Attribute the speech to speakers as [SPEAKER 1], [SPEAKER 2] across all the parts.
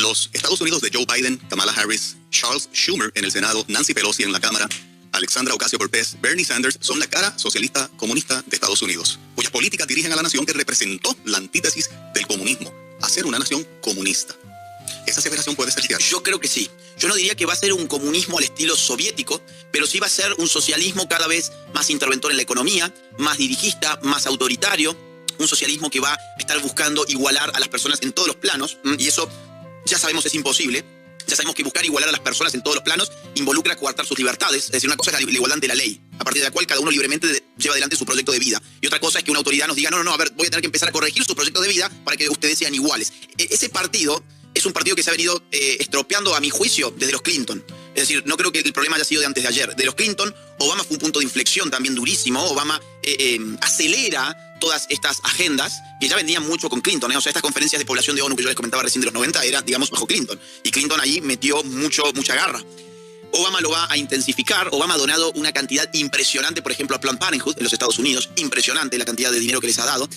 [SPEAKER 1] Los Estados Unidos de Joe Biden, Kamala Harris, Charles Schumer en el Senado, Nancy Pelosi en la Cámara, Alexandra Ocasio-Cortez, Bernie Sanders son la cara socialista comunista de Estados Unidos, cuyas políticas dirigen a la nación que representó la antítesis del comunismo, a ser una nación comunista. ¿Esa aseveración puede ser cierta?
[SPEAKER 2] Yo creo que sí. Yo no diría que va a ser un comunismo al estilo soviético, pero sí va a ser un socialismo cada vez más interventor en la economía, más dirigista, más autoritario, un socialismo que va a estar buscando igualar a las personas en todos los planos, y eso ya sabemos es imposible. Ya sabemos que buscar igualar a las personas en todos los planos involucra coartar sus libertades. Es decir, una cosa es la igualdad ante la ley, a partir de la cual cada uno libremente lleva adelante su proyecto de vida. Y otra cosa es que una autoridad nos diga, no, a ver, voy a tener que empezar a corregir su proyecto de vida para que ustedes sean iguales. Ese partido es un partido que se ha venido estropeando, a mi juicio, desde los Clinton. Es decir, no creo que el problema haya sido de antes de ayer. De los Clinton, Obama fue un punto de inflexión también durísimo. Obama acelera todas estas agendas que ya vendían mucho con Clinton. O sea, estas conferencias de población de ONU que yo les comentaba recién de los 90 era, digamos, bajo Clinton. Y Clinton ahí metió mucha garra. Obama lo va a intensificar. Obama ha donado una cantidad impresionante, por ejemplo, a Planned Parenthood en los Estados Unidos. Impresionante la cantidad de dinero que les ha dado.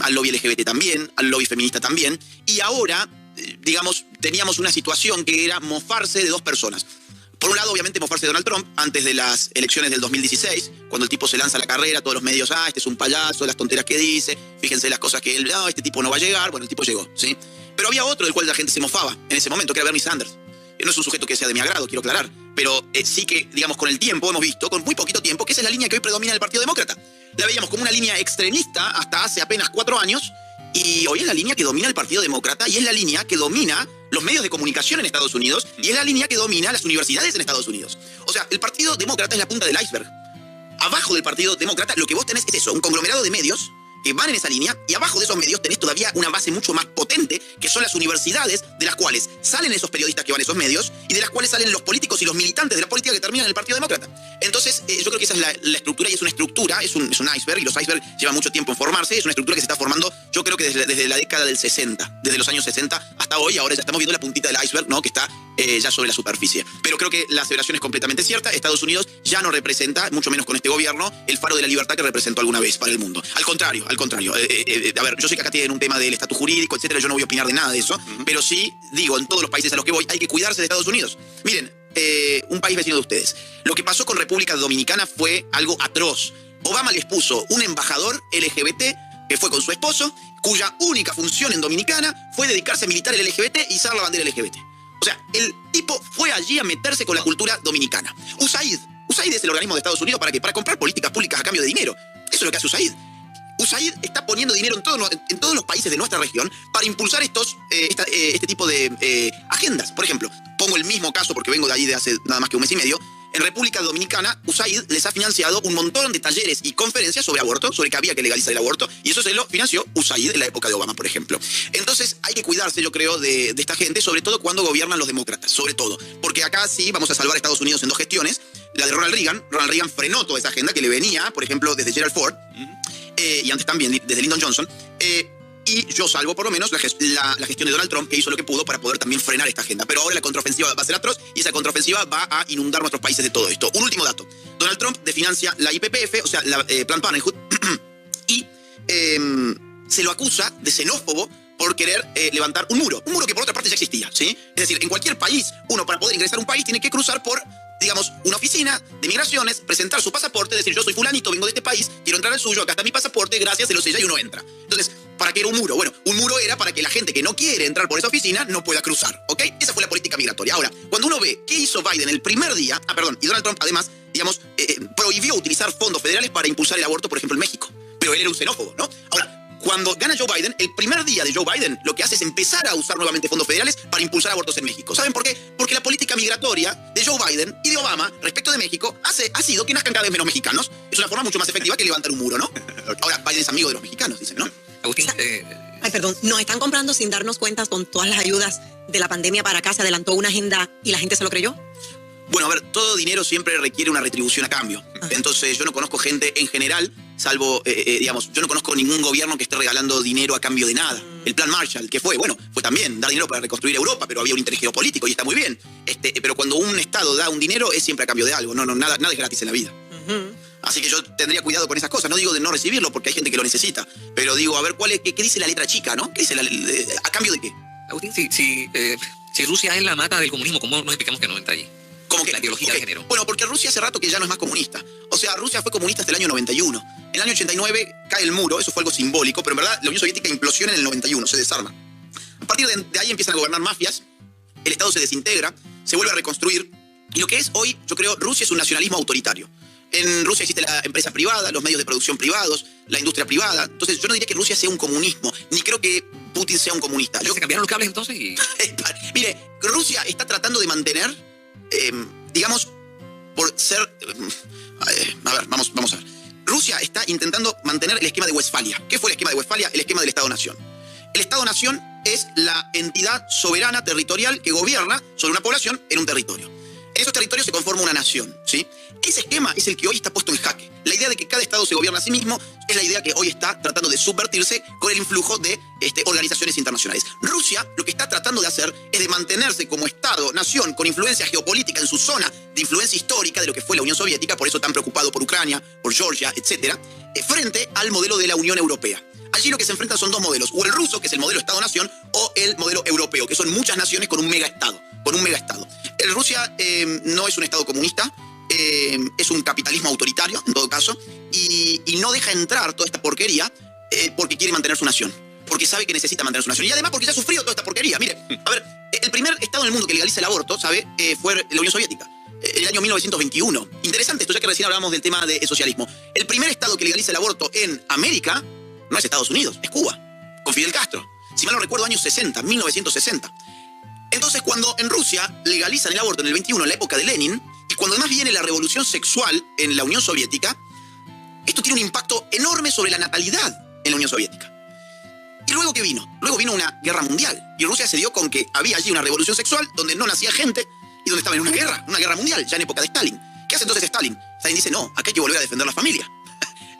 [SPEAKER 2] Al lobby LGBT también, al lobby feminista también. Y ahora, digamos, teníamos una situación que era mofarse de dos personas. Por un lado, obviamente, mofarse de Donald Trump antes de las elecciones del 2016, cuando el tipo se lanza a la carrera, todos los medios, este es un payaso, las tonteras que dice, fíjense las cosas que él, este tipo no va a llegar. Bueno, el tipo llegó, ¿sí? Pero había otro del cual la gente se mofaba en ese momento, que era Bernie Sanders. No es un sujeto que sea de mi agrado, quiero aclarar, pero sí que, digamos, con el tiempo hemos visto, con muy poquito tiempo, que esa es la línea que hoy predomina en el Partido Demócrata. La veíamos como una línea extremista hasta hace apenas 4 años, y hoy es la línea que domina el Partido Demócrata, y es la línea que domina los medios de comunicación en Estados Unidos, y es la línea que domina las universidades en Estados Unidos. O sea, el Partido Demócrata es la punta del iceberg. Abajo del Partido Demócrata lo que vos tenés es eso, un conglomerado de medios que van en esa línea, y abajo de esos medios tenés todavía una base mucho más potente, que son las universidades, de las cuales salen esos periodistas que van a esos medios, y de las cuales salen los políticos y los militantes de la política que terminan en el Partido Demócrata. Entonces, yo creo que esa es la estructura, y es una estructura, es un iceberg, y los icebergs llevan mucho tiempo en formarse, es una estructura que se está formando, yo creo que desde la década del 60, desde los años 60 hasta hoy. Ahora ya estamos viendo la puntita del iceberg, ¿no?, que está ya sobre la superficie. Pero creo que la aseveración es completamente cierta. Estados Unidos ya no representa, mucho menos con este gobierno, el faro de la libertad que representó alguna vez para el mundo. Al contrario. A ver, yo sé que acá tienen un tema del estatus jurídico, etcétera, yo no voy a opinar de nada de eso, pero sí digo, en todos los países a los que voy hay que cuidarse de Estados Unidos. Miren, un país vecino de ustedes. Lo que pasó con República Dominicana fue algo atroz. Obama les puso un embajador LGBT que fue con su esposo, cuya única función en Dominicana fue dedicarse a militar el LGBT y izar la bandera LGBT. O sea, el tipo fue allí a meterse con la cultura dominicana. USAID es el organismo de Estados Unidos para ¿qué? Para comprar políticas públicas a cambio de dinero. Eso es lo que hace USAID. USAID está poniendo dinero en todos los países de nuestra región para impulsar este tipo de agendas. Por ejemplo, pongo el mismo caso porque vengo de allí de hace nada más que un mes y medio. En República Dominicana, USAID les ha financiado un montón de talleres y conferencias sobre aborto, sobre que había que legalizar el aborto, y eso se lo financió USAID en la época de Obama, por ejemplo. Entonces hay que cuidarse, yo creo, de esta gente, sobre todo cuando gobiernan los demócratas, sobre todo. Porque acá sí vamos a salvar a Estados Unidos en 2 gestiones. La de Ronald Reagan. Ronald Reagan frenó toda esa agenda que le venía, por ejemplo, desde Gerald Ford, y antes también desde Lyndon Johnson. Y yo salvo por lo menos la gestión de Donald Trump, que hizo lo que pudo para poder también frenar esta agenda. Pero ahora la contraofensiva va a ser atroz, y esa contraofensiva va a inundar nuestros países de todo esto. Un último dato. Donald Trump desfinancia la IPPF, o sea, la Planned Parenthood, y se lo acusa de xenófobo por querer levantar un muro que por otra parte ya existía, ¿sí? Es decir, en cualquier país, uno para poder ingresar a un país tiene que cruzar por, digamos, una oficina de migraciones, presentar su pasaporte, decir, yo soy fulanito, vengo de este país, quiero entrar al suyo, acá está mi pasaporte, gracias, se lo sella y uno entra. Entonces, ¿para qué era un muro? Bueno, un muro era para que la gente que no quiere entrar por esa oficina no pueda cruzar, ¿ok? Esa fue la política migratoria. Ahora, cuando uno ve qué hizo Biden el primer día, y Donald Trump además, digamos, prohibió utilizar fondos federales para impulsar el aborto, por ejemplo, en México. Pero él era un xenófobo, ¿no? Ahora, cuando gana Joe Biden, el primer día de Joe Biden, lo que hace es empezar a usar nuevamente fondos federales para impulsar abortos en México. ¿Saben por qué? Porque la política migratoria de Joe Biden y de Obama respecto de México ha sido que nazcan cada vez menos mexicanos. Es una forma mucho más efectiva que levantar un muro, ¿no? Okay. Ahora, Biden es amigo de los mexicanos, dicen, ¿no?
[SPEAKER 3] Agustín, ay, perdón, nos están comprando sin darnos cuenta con todas las ayudas de la pandemia para acá. Se adelantó una agenda y la gente se lo creyó.
[SPEAKER 2] Bueno, a ver, todo dinero siempre requiere una retribución a cambio. Entonces, yo no conozco gente en general, salvo, digamos, yo no conozco ningún gobierno que esté regalando dinero a cambio de nada. El plan Marshall, ¿qué fue? Bueno, fue también dar dinero para reconstruir Europa, pero había un interés geopolítico y está muy bien. Pero cuando un Estado da un dinero es siempre a cambio de algo. Nada es gratis en la vida. Así que yo tendría cuidado con esas cosas. No digo de no recibirlo porque hay gente que lo necesita, pero digo, a ver, ¿qué dice la letra chica, no? ¿Qué dice a cambio de qué?
[SPEAKER 4] Agustín, si Rusia es la mata del comunismo, ¿cómo nos explicamos que no entra allí?
[SPEAKER 2] ¿Cómo que?
[SPEAKER 4] La ideología de género.
[SPEAKER 2] Bueno, porque Rusia hace rato que ya no es más comunista. O sea, Rusia fue comunista hasta el año 91. En el año 89 cae el muro, eso fue algo simbólico, pero en verdad la Unión Soviética implosiona en el 91, se desarma. A partir de ahí empiezan a gobernar mafias, el Estado se desintegra, se vuelve a reconstruir, y lo que es hoy, yo creo, Rusia es un nacionalismo autoritario. En Rusia existe la empresa privada, los medios de producción privados, la industria privada. Entonces, yo no diría que Rusia sea un comunismo, ni creo que Putin sea un comunista.
[SPEAKER 4] ¿Se cambiaron los cables entonces?
[SPEAKER 2] Mire, Rusia está tratando de mantener, digamos, por ser... a ver, vamos a ver. Rusia está intentando mantener el esquema de Westfalia. ¿Qué fue el esquema de Westfalia? El esquema del Estado-Nación. El Estado-Nación es la entidad soberana territorial que gobierna sobre una población en un territorio. En esos territorios se conforma una nación, ¿sí? Ese esquema es el que hoy está puesto en jaque. La idea de que cada estado se gobierna a sí mismo es la idea que hoy está tratando de subvertirse con el influjo de organizaciones internacionales. Rusia lo que está tratando de hacer es de mantenerse como estado, nación, con influencia geopolítica en su zona de influencia histórica de lo que fue la Unión Soviética, por eso tan preocupado por Ucrania, por Georgia, etcétera, frente al modelo de la Unión Europea. Allí lo que se enfrentan son dos modelos, o el ruso, que es el modelo Estado-Nación, o el modelo europeo, que son muchas naciones con un mega-estado. Rusia no es un estado comunista, es un capitalismo autoritario, en todo caso, y no deja entrar toda esta porquería porque quiere mantener su nación, porque sabe que necesita mantener su nación, y además porque ya ha sufrido toda esta porquería. Mire, a ver, el primer estado en el mundo que legaliza el aborto, ¿sabe? Fue la Unión Soviética, en el año 1921. Interesante esto, ya que recién hablábamos del tema de socialismo. El primer estado que legaliza el aborto en América no es Estados Unidos, es Cuba, con Fidel Castro. Si mal no recuerdo, años 60, 1960. Entonces, cuando en Rusia legalizan el aborto en el 21, en la época de Lenin, y cuando además viene la revolución sexual en la Unión Soviética, esto tiene un impacto enorme sobre la natalidad en la Unión Soviética. ¿Y luego qué vino? Luego vino una guerra mundial. Y Rusia se dio con que había allí una revolución sexual donde no nacía gente y donde estaba en una guerra mundial, ya en época de Stalin. ¿Qué hace entonces Stalin? Stalin dice, no, acá hay que volver a defender la familia.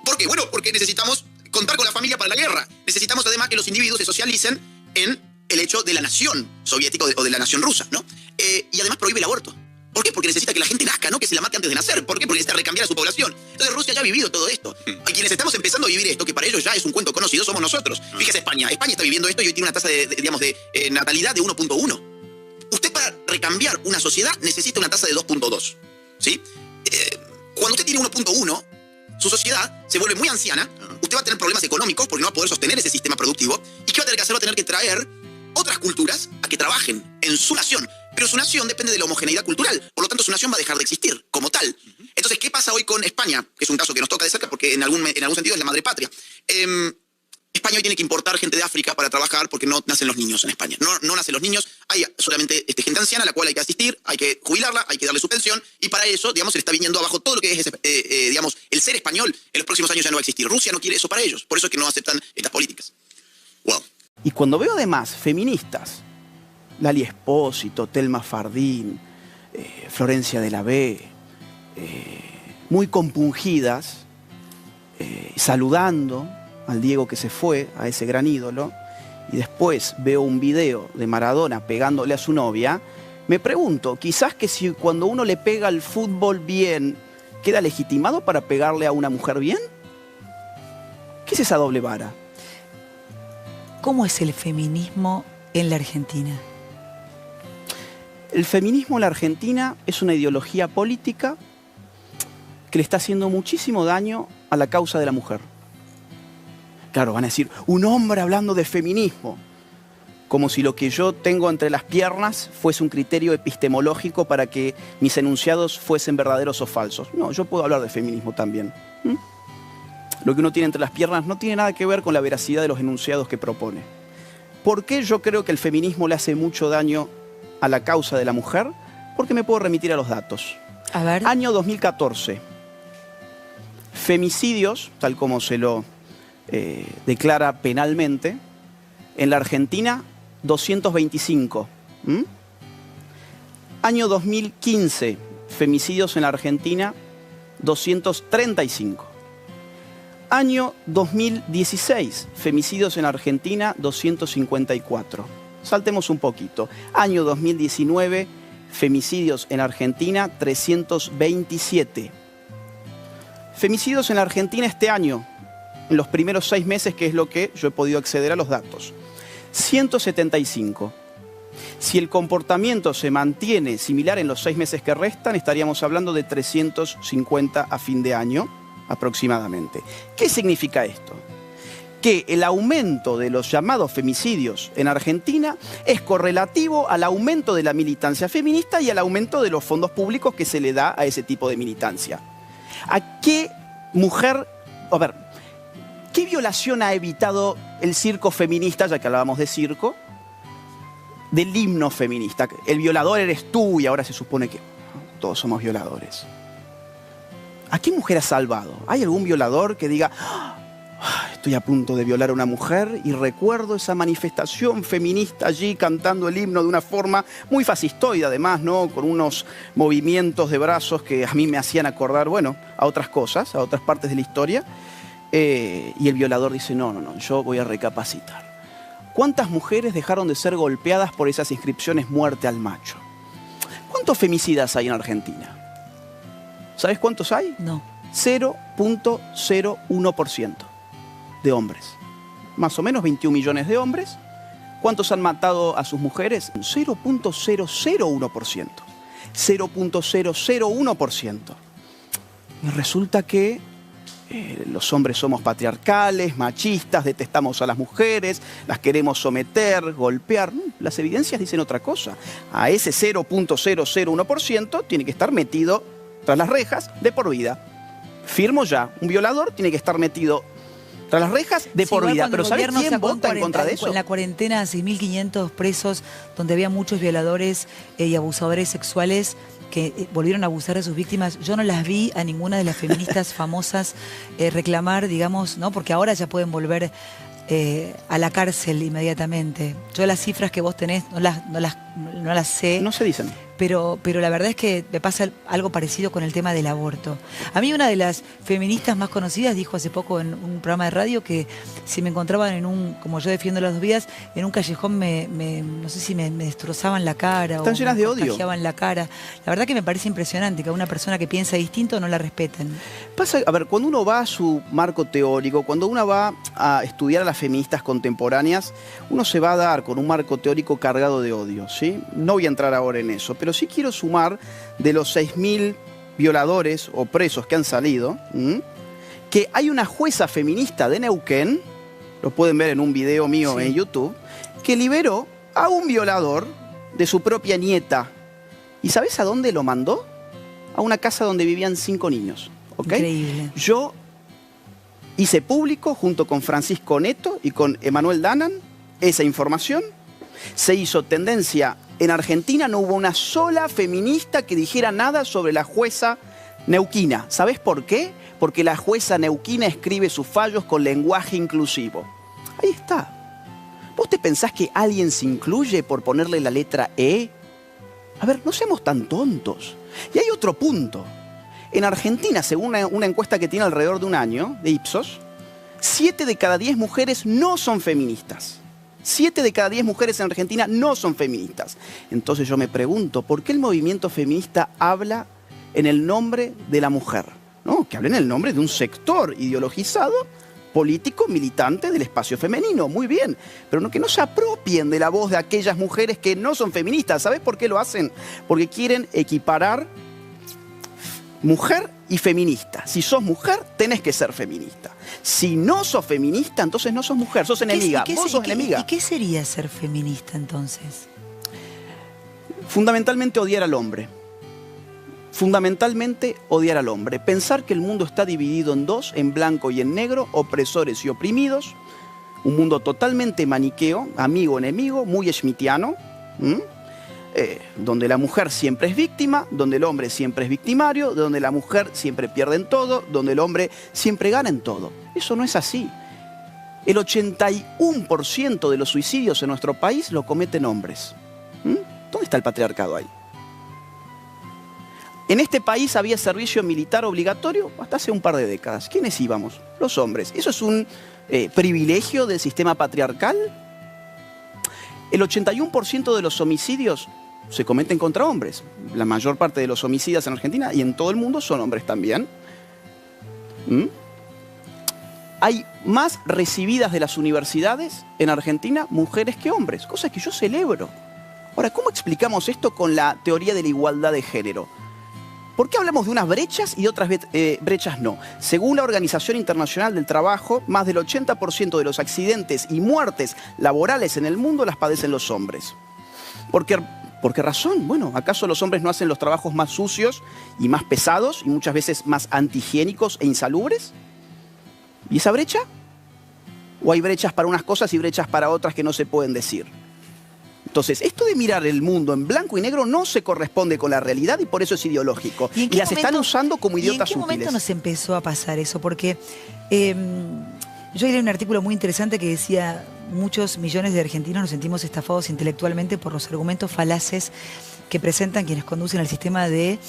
[SPEAKER 2] ¿Por qué? Bueno, porque necesitamos contar con la familia para la guerra. Necesitamos además que los individuos se socialicen en el hecho de la nación soviética o de la nación rusa, ¿no? Y además prohíbe el aborto. ¿Por qué? Porque necesita que la gente nazca, no que se la mate antes de nacer. ¿Por qué? Porque necesita recambiar a su población. Entonces Rusia ya ha vivido todo esto. Y quienes estamos empezando a vivir esto, que para ellos ya es un cuento conocido, somos nosotros. Fíjese España. España está viviendo esto y hoy tiene una tasa de natalidad de 1.1. Usted para recambiar una sociedad necesita una tasa de 2.2. ¿Sí? Cuando usted tiene 1.1, su sociedad se vuelve muy anciana, usted va a tener problemas económicos porque no va a poder sostener ese sistema productivo. ¿Y qué va a tener que hacer? Va a tener que traer otras culturas a que trabajen en su nación. Pero su nación depende de la homogeneidad cultural. Por lo tanto, su nación va a dejar de existir como tal. Entonces, ¿qué pasa hoy con España? Que es un caso que nos toca de cerca porque en algún sentido es la madre patria. España hoy tiene que importar gente de África para trabajar porque no nacen los niños en España. No nacen los niños, hay solamente gente anciana a la cual hay que asistir, hay que jubilarla, hay que darle su pensión, y para eso, digamos, se le está viniendo abajo todo lo que es, digamos, el ser español en los próximos años ya no va a existir. Rusia no quiere eso para ellos, por eso es que no aceptan estas políticas. Wow.
[SPEAKER 5] Y cuando veo además feministas, Lali Espósito, Telma Fardín, Florencia de la B, muy compungidas, saludando al Diego que se fue, a ese gran ídolo, y después veo un video de Maradona pegándole a su novia, me pregunto, quizás que si cuando uno le pega al fútbol bien, ¿queda legitimado para pegarle a una mujer bien? ¿Qué es esa doble vara?
[SPEAKER 6] ¿Cómo es el feminismo en la Argentina?
[SPEAKER 5] El feminismo en la Argentina es una ideología política que le está haciendo muchísimo daño a la causa de la mujer. Claro, van a decir, un hombre hablando de feminismo, como si lo que yo tengo entre las piernas fuese un criterio epistemológico para que mis enunciados fuesen verdaderos o falsos. No, yo puedo hablar de feminismo también. Lo que uno tiene entre las piernas no tiene nada que ver con la veracidad de los enunciados que propone. ¿Por qué yo creo que el feminismo le hace mucho daño a la causa de la mujer? Porque me puedo remitir a los datos.
[SPEAKER 6] A ver.
[SPEAKER 5] Año 2014. Femicidios, tal como se lo declara penalmente, en la Argentina 225. Año 2015, femicidios en la Argentina 235. Año 2016, femicidios en la Argentina 254. Saltemos un poquito. Año 2019, femicidios en la Argentina 327. Femicidios en la Argentina este año, en los primeros 6 meses, que es lo que yo he podido acceder a los datos. 175. Si el comportamiento se mantiene similar en los 6 meses que restan, estaríamos hablando de 350 a fin de año aproximadamente. ¿Qué significa esto? Que el aumento de los llamados femicidios en Argentina es correlativo al aumento de la militancia feminista y al aumento de los fondos públicos que se le da a ese tipo de militancia. ¿A qué mujer, a ver, qué violación ha evitado el circo feminista, ya que hablábamos de circo, del himno feminista? El violador eres tú y ahora se supone que todos somos violadores. ¿A qué mujer ha salvado? ¿Hay algún violador que diga, estoy a punto de violar a una mujer y recuerdo esa manifestación feminista allí cantando el himno de una forma muy fascistoide además, ¿no? Con unos movimientos de brazos que a mí me hacían acordar, bueno, a otras cosas, a otras partes de la historia. Y el violador dice, no, yo voy a recapacitar. ¿Cuántas mujeres dejaron de ser golpeadas por esas inscripciones muerte al macho? ¿Cuántos femicidas hay en Argentina? ¿Sabes cuántos hay?
[SPEAKER 6] No.
[SPEAKER 5] 0.01% de hombres. Más o menos 21 millones de hombres. ¿Cuántos han matado a sus mujeres? 0.001%. 0.001%. Y resulta que los hombres somos patriarcales, machistas, detestamos a las mujeres, las queremos someter, golpear. Las evidencias dicen otra cosa. A ese 0.001% tiene que estar metido tras las rejas de por vida. Firmo ya. Un violador tiene que estar metido tras las rejas de por vida. Pero ¿sabes quién vota en contra de eso?
[SPEAKER 6] En la cuarentena, 6.500 presos, donde había muchos violadores y abusadores sexuales que volvieron a abusar de sus víctimas. Yo no las vi a ninguna de las feministas famosas reclamar, digamos, ¿no? Porque ahora ya pueden volver a la cárcel inmediatamente. Yo las cifras que vos tenés no las sé.
[SPEAKER 5] No se dicen.
[SPEAKER 6] Pero la verdad es que me pasa algo parecido con el tema del aborto. A mí una de las feministas más conocidas dijo hace poco en un programa de radio que si me encontraban en un, como yo defiendo las dos vidas, en un callejón no sé si me destrozaban la cara.
[SPEAKER 5] Están llenas de odio.
[SPEAKER 6] Contagiaban la cara. La verdad que me parece impresionante que a una persona que piensa distinto no la respeten.
[SPEAKER 5] Pasa, a ver, cuando uno va a su marco teórico, cuando uno va a estudiar a las feministas contemporáneas, uno se va a dar con un marco teórico cargado de odio, ¿sí? No voy a entrar ahora en eso, pero sí quiero sumar de los 6.000 violadores o presos que han salido, que hay una jueza feminista de Neuquén, lo pueden ver en un video mío en YouTube, que liberó a un violador de su propia nieta. ¿Y sabes a dónde lo mandó? A una casa donde vivían 5 niños. ¿Okay?
[SPEAKER 6] Increíble.
[SPEAKER 5] Yo hice público, junto con Francisco Neto y con Emanuel Danan, esa información. Se hizo tendencia. En Argentina no hubo una sola feminista que dijera nada sobre la jueza neuquina. ¿Sabés por qué? Porque la jueza neuquina escribe sus fallos con lenguaje inclusivo. Ahí está. ¿Vos te pensás que alguien se incluye por ponerle la letra E? A ver, no seamos tan tontos. Y hay otro punto. En Argentina, según una encuesta que tiene alrededor de un año, de Ipsos, 7 de cada 10 mujeres no son feministas. 7 de cada 10 mujeres en Argentina no son feministas. Entonces yo me pregunto, ¿por qué el movimiento feminista habla en el nombre de la mujer? ¿No? Que hable en el nombre de un sector ideologizado, político, militante del espacio femenino. Muy bien, pero no, que no se apropien de la voz de aquellas mujeres que no son feministas. ¿Sabes por qué lo hacen? Porque quieren equiparar mujer y feminista. Si sos mujer, tenés que ser feminista. Si no sos feminista, entonces no sos mujer, sos enemiga. Vos sos enemiga.
[SPEAKER 6] ¿Y qué sería ser feminista entonces?
[SPEAKER 5] Fundamentalmente odiar al hombre. Fundamentalmente odiar al hombre. Pensar que el mundo está dividido en dos, en blanco y en negro, opresores y oprimidos. Un mundo totalmente maniqueo, amigo-enemigo, muy schmittiano. Donde la mujer siempre es víctima, donde el hombre siempre es victimario, donde la mujer siempre pierde en todo, donde el hombre siempre gana en todo. Eso no es así. El 81% de los suicidios en nuestro país lo cometen hombres. ¿Dónde está el patriarcado ahí? En este país había servicio militar obligatorio hasta hace un par de décadas. ¿Quiénes íbamos? Los hombres. ¿Eso es un privilegio del sistema patriarcal? El 81% de los homicidios se cometen contra hombres. La mayor parte de los homicidas en Argentina y en todo el mundo son hombres también. Hay más recibidas de las universidades en Argentina mujeres que hombres, cosa que yo celebro. Ahora, ¿cómo explicamos esto con la teoría de la igualdad de género? ¿Por qué hablamos de unas brechas y de otras brechas no? Según la Organización Internacional del Trabajo, más del 80% de los accidentes y muertes laborales en el mundo las padecen los hombres. ¿Por qué razón? Bueno, ¿acaso los hombres no hacen los trabajos más sucios y más pesados y muchas veces más antihigiénicos e insalubres? ¿Y esa brecha? ¿O hay brechas para unas cosas y brechas para otras que no se pueden decir? Entonces, esto de mirar el mundo en blanco y negro no se corresponde con la realidad y por eso es ideológico. Y las están usando como idiotas útiles.
[SPEAKER 6] ¿Y en qué momento nos empezó a pasar eso? Porque yo leí un artículo muy interesante que decía: muchos millones de argentinos nos sentimos estafados intelectualmente por los argumentos falaces que presentan quienes conducen el sistema de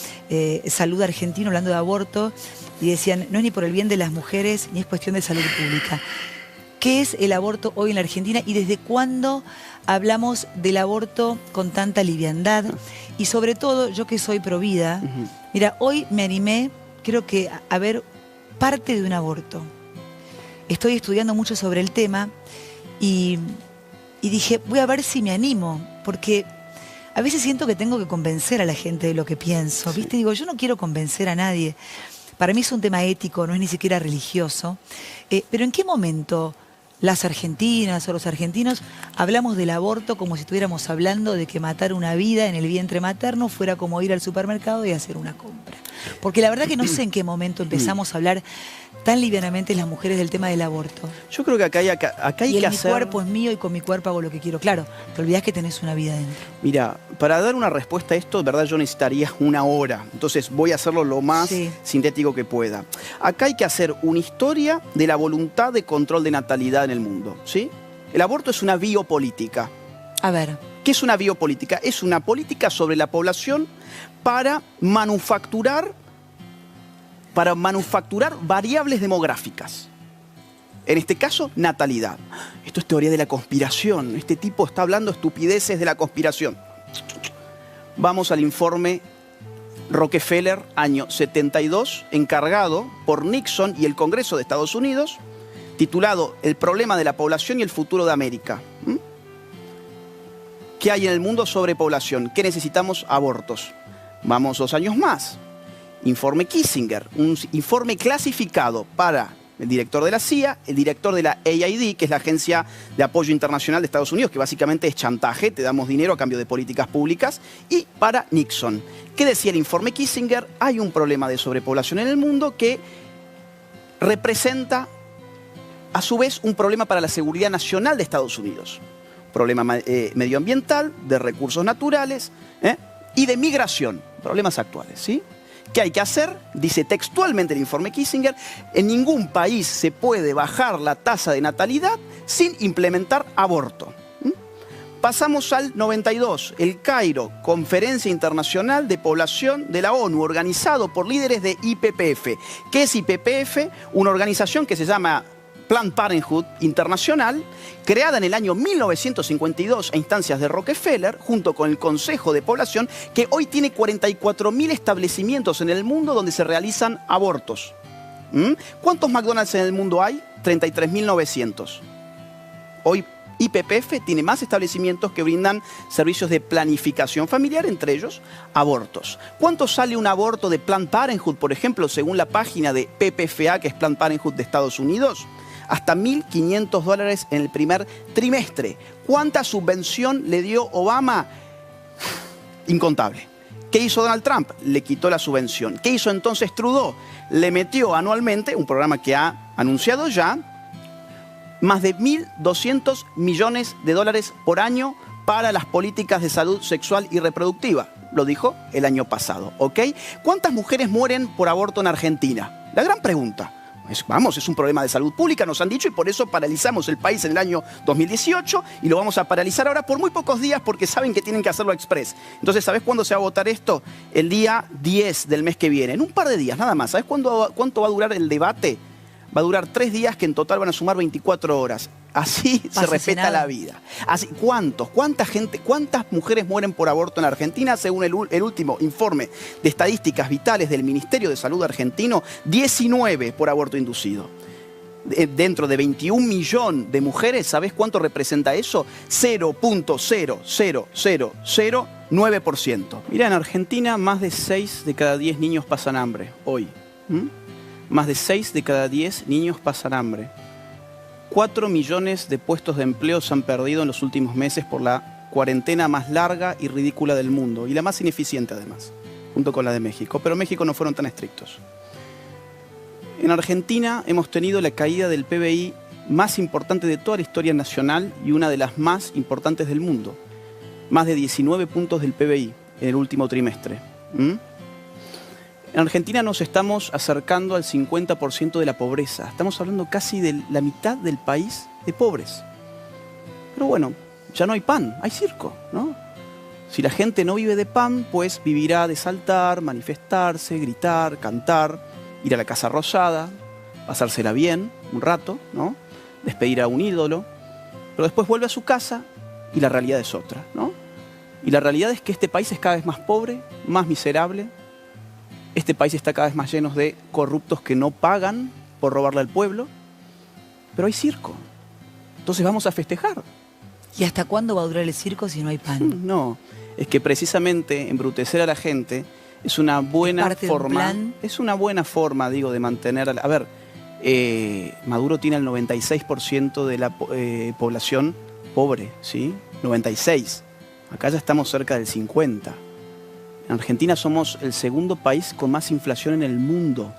[SPEAKER 6] salud argentino, hablando de aborto, y decían, no es ni por el bien de las mujeres ni es cuestión de salud pública. ¿Qué es el aborto hoy en la Argentina y desde cuándo hablamos del aborto con tanta liviandad? Y sobre todo, yo que soy provida, mira, hoy me animé, creo que a ver parte de un aborto. Estoy estudiando mucho sobre el tema y dije, voy a ver si me animo, porque a veces siento que tengo que convencer a la gente de lo que pienso, ¿viste? Digo, yo no quiero convencer a nadie. Para mí es un tema ético, no es ni siquiera religioso. Pero ¿en qué momento las argentinas o los argentinos hablamos del aborto como si estuviéramos hablando de que matar una vida en el vientre materno fuera como ir al supermercado y hacer una compra? Porque la verdad que no sé en qué momento empezamos a hablar tan livianamente las mujeres del tema del aborto.
[SPEAKER 5] Yo creo que acá hay que hacer...
[SPEAKER 6] Mi cuerpo es mío y con mi cuerpo hago lo que quiero. Claro, te olvidás que tenés una vida dentro.
[SPEAKER 5] Mira, para dar una respuesta a esto, de verdad yo necesitaría una hora. Entonces voy a hacerlo lo más sintético que pueda. Acá hay que hacer una historia de la voluntad de control de natalidad en el mundo, ¿sí? El aborto es una biopolítica.
[SPEAKER 6] A ver.
[SPEAKER 5] ¿Qué es una biopolítica? Es una política sobre la población para manufacturar variables demográficas. En este caso, natalidad. Esto es teoría de la conspiración. Este tipo está hablando estupideces de la conspiración. Vamos al informe Rockefeller, año 72, encargado por Nixon y el Congreso de Estados Unidos, titulado El problema de la población y el futuro de América. ¿Qué hay en el mundo sobre población? ¿Qué necesitamos? Abortos. Vamos 2 años más. Informe Kissinger, un informe clasificado para el director de la CIA, el director de la AID, que es la Agencia de Apoyo Internacional de Estados Unidos, que básicamente es chantaje, te damos dinero a cambio de políticas públicas, y para Nixon. ¿Qué decía el informe Kissinger? Hay un problema de sobrepoblación en el mundo que representa, a su vez, un problema para la seguridad nacional de Estados Unidos. Problema medioambiental, de recursos naturales y de migración, problemas actuales, ¿sí? ¿Qué hay que hacer? Dice textualmente el informe Kissinger, en ningún país se puede bajar la tasa de natalidad sin implementar aborto. Pasamos al 92, el Cairo, Conferencia Internacional de Población de la ONU, organizado por líderes de IPPF. ¿Qué es IPPF? Una organización que se llama Planned Parenthood Internacional, creada en el año 1952 a instancias de Rockefeller, junto con el Consejo de Población, que hoy tiene 44.000 establecimientos en el mundo donde se realizan abortos. ¿Cuántos McDonald's en el mundo hay? 33.900. Hoy IPPF tiene más establecimientos que brindan servicios de planificación familiar, entre ellos abortos. ¿Cuánto sale un aborto de Planned Parenthood, por ejemplo, según la página de PPFA, que es Planned Parenthood de Estados Unidos? Hasta $1.500 en el primer trimestre. ¿Cuánta subvención le dio Obama? Incontable. ¿Qué hizo Donald Trump? Le quitó la subvención. ¿Qué hizo entonces Trudeau? Le metió anualmente, un programa que ha anunciado ya, más de $1.200 millones por año para las políticas de salud sexual y reproductiva. Lo dijo el año pasado, ¿ok? ¿Cuántas mujeres mueren por aborto en Argentina? La gran pregunta. Es un problema de salud pública, nos han dicho, y por eso paralizamos el país en el año 2018 y lo vamos a paralizar ahora por muy pocos días porque saben que tienen que hacerlo express. Entonces, ¿sabes cuándo se va a votar esto? El día 10 del mes que viene, en un par de días nada más. ¿Sabes cuánto va a durar el debate? Va a durar 3 días que en total van a sumar 24 horas. Así se respeta la vida. Así, ¿cuántas mujeres mueren por aborto en Argentina? Según el último informe de estadísticas vitales del Ministerio de Salud argentino, 19 por aborto inducido. dentro de 21 millones de mujeres, ¿sabés cuánto representa eso? 0.00009%. Mirá, en Argentina más de 6 de cada 10 niños pasan hambre hoy. Más de 6 de cada 10 niños pasan hambre. 4 millones de puestos de empleo se han perdido en los últimos meses por la cuarentena más larga y ridícula del mundo, y la más ineficiente además, junto con la de México. Pero México no fueron tan estrictos. En Argentina hemos tenido la caída del PBI más importante de toda la historia nacional y una de las más importantes del mundo. Más de 19 puntos del PBI en el último trimestre. En Argentina nos estamos acercando al 50% de la pobreza. Estamos hablando casi de la mitad del país de pobres. Pero bueno, ya no hay pan, hay circo, ¿no? Si la gente no vive de pan, pues vivirá de saltar, manifestarse, gritar, cantar, ir a la Casa Rosada, pasársela bien un rato, ¿no? Despedir a un ídolo, pero después vuelve a su casa y la realidad es otra, ¿no? Y la realidad es que este país es cada vez más pobre, más miserable. Este país está cada vez más lleno de corruptos que no pagan por robarle al pueblo, pero hay circo. Entonces vamos a festejar.
[SPEAKER 6] ¿Y hasta cuándo va a durar el circo si no hay pan?
[SPEAKER 5] No, es que precisamente embrutecer a la gente es una buena forma. Es una buena forma, digo, de mantener a ver, Maduro tiene el 96% de la población pobre, ¿sí? 96. Acá ya estamos cerca del 50. En Argentina somos el segundo país con más inflación en el mundo.